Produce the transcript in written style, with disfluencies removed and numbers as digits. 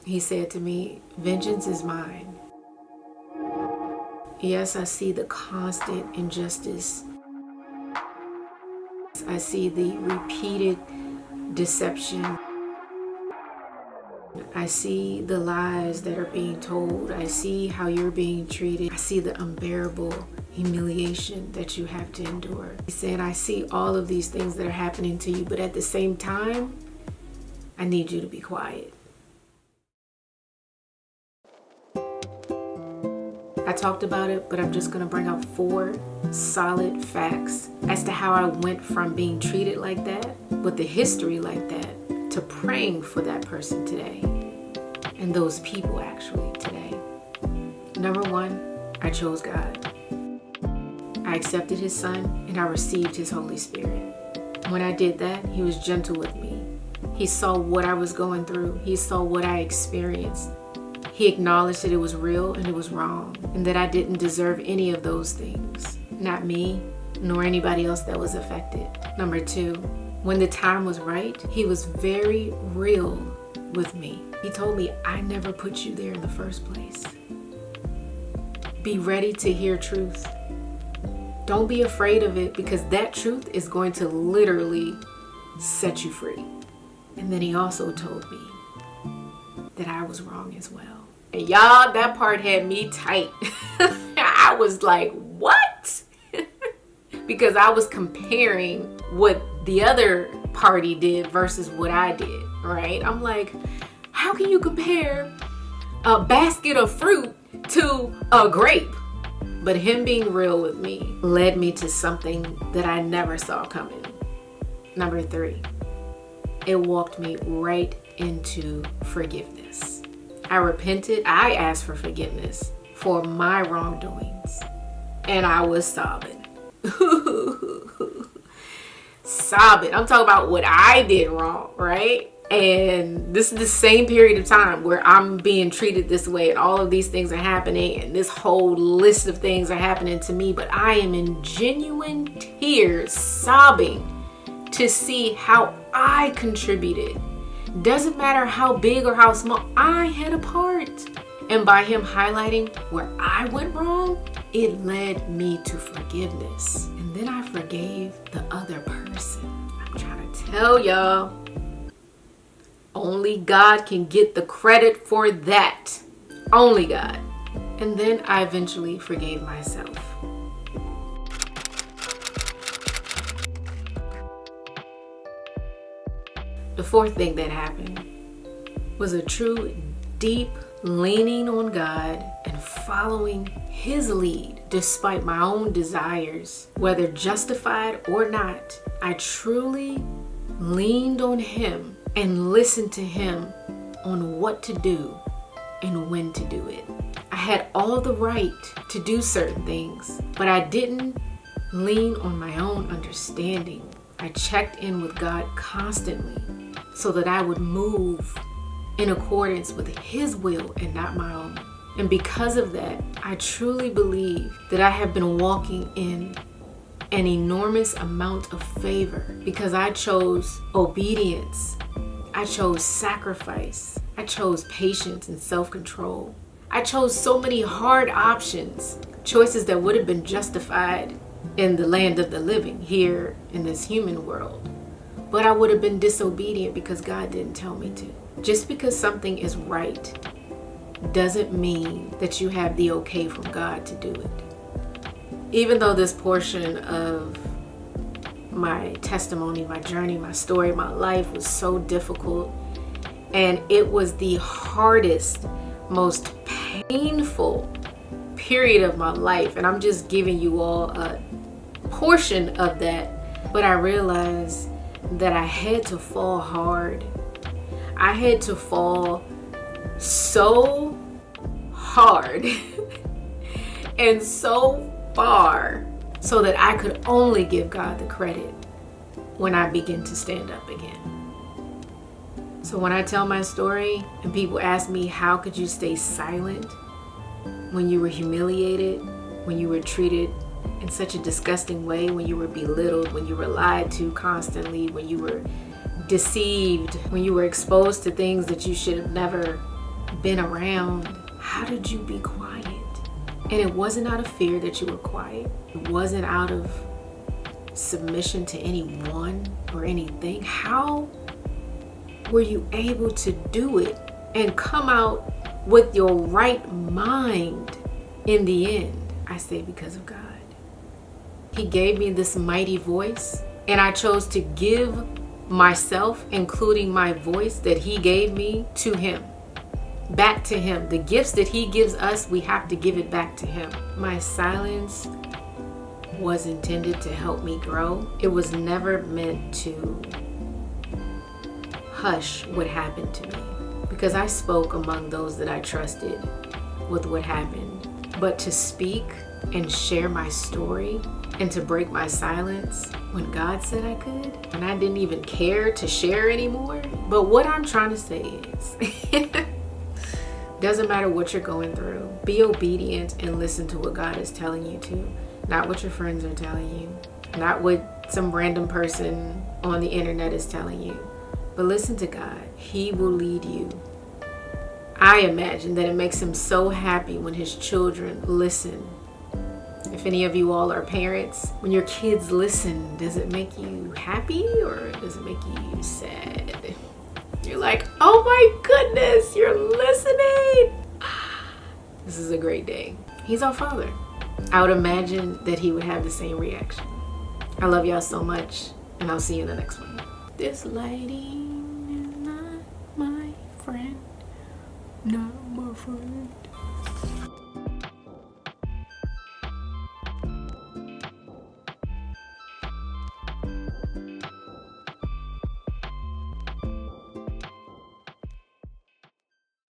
He said to me, "Vengeance is mine." Yes, I see the constant injustice. I see the repeated deception. I see the lies that are being told. I see how you're being treated. I see the unbearable humiliation that you have to endure. He said, "I see all of these things that are happening to you, but at the same time, I need you to be quiet." I talked about it, but I'm just going to bring up 4 solid facts as to how I went from being treated like that, with the history like that, to praying for that person today, and those people actually today. Number 1, I chose God. I accepted His Son, and I received His Holy Spirit. When I did that, He was gentle with me. He saw what I was going through. He saw what I experienced. He acknowledged that it was real and it was wrong, and that I didn't deserve any of those things. Not me, nor anybody else that was affected. Number 2, when the time was right, He was very real with me. He told me, "I never put you there in the first place. Be ready to hear truth. Don't be afraid of it, because that truth is going to literally set you free." And then He also told me that I was wrong as well. And y'all, that part had me tight. I was like, what? Because I was comparing what the other party did versus what I did, right? I'm like, how can you compare a basket of fruit to a grape? But Him being real with me led me to something that I never saw coming. Number 3, it walked me right into forgiveness. I repented. I asked for forgiveness for my wrongdoings, and I was sobbing. Sobbing. I'm talking about what I did wrong, right? And this is the same period of time where I'm being treated this way, and all of these things are happening, and this whole list of things are happening to me, but I am in genuine tears, sobbing to see how I contributed. Doesn't matter how big or how small, I had a part. And by Him highlighting where I went wrong, it led me to forgiveness. And then I forgave the other person. I'm trying to tell y'all, only God can get the credit for that. Only God. And then I eventually forgave myself. The 4th thing that happened was a true deep leaning on God and following His lead despite my own desires, whether justified or not. I truly leaned on Him and listened to Him on what to do and when to do it. I had all the right to do certain things, but I didn't lean on my own understanding. I checked in with God constantly so that I would move in accordance with His will and not my own. And because of that, I truly believe that I have been walking in an enormous amount of favor because I chose obedience. I chose sacrifice. I chose patience and self-control. I chose so many hard options, choices that would have been justified in the land of the living here in this human world. But I would have been disobedient because God didn't tell me to. Just because something is right doesn't mean that you have the okay from God to do it. Even though this portion of my testimony, my journey, my story, my life was so difficult, and it was the hardest, most painful period of my life, and I'm just giving you all a portion of that, but I realized that I had to fall hard. I had to fall so hard and so far so that I could only give God the credit when I begin to stand up again. So when I tell my story and people ask me, how could you stay silent when you were humiliated, when you were treated in such a disgusting way, when you were belittled, when you were lied to constantly, when you were deceived, when you were exposed to things that you should have never been around, how did you be quiet? And it wasn't out of fear that you were quiet. It wasn't out of submission to anyone or anything. How were you able to do it and come out with your right mind in the end? I say because of God. He gave me this mighty voice, and I chose to give myself, including my voice that He gave me, to Him. Back to Him. The gifts that He gives us, we have to give it back to Him. My silence was intended to help me grow. It was never meant to hush what happened to me, because I spoke among those that I trusted with what happened. But to speak and share my story and to break my silence when God said I could, and I didn't even care to share anymore. But what I'm trying to say is, doesn't matter what you're going through, be obedient and listen to what God is telling you to, not what your friends are telling you, not what some random person on the internet is telling you, but listen to God. He will lead you. I imagine that it makes Him so happy when His children listen. If any of you all are parents, when your kids listen, does it make you happy or does it make you sad? You're like, oh my goodness, you're listening. This is a great day. He's our Father. I would imagine that He would have the same reaction. I love y'all so much, and I'll see you in the next one. This lady is not my friend. Not my friend.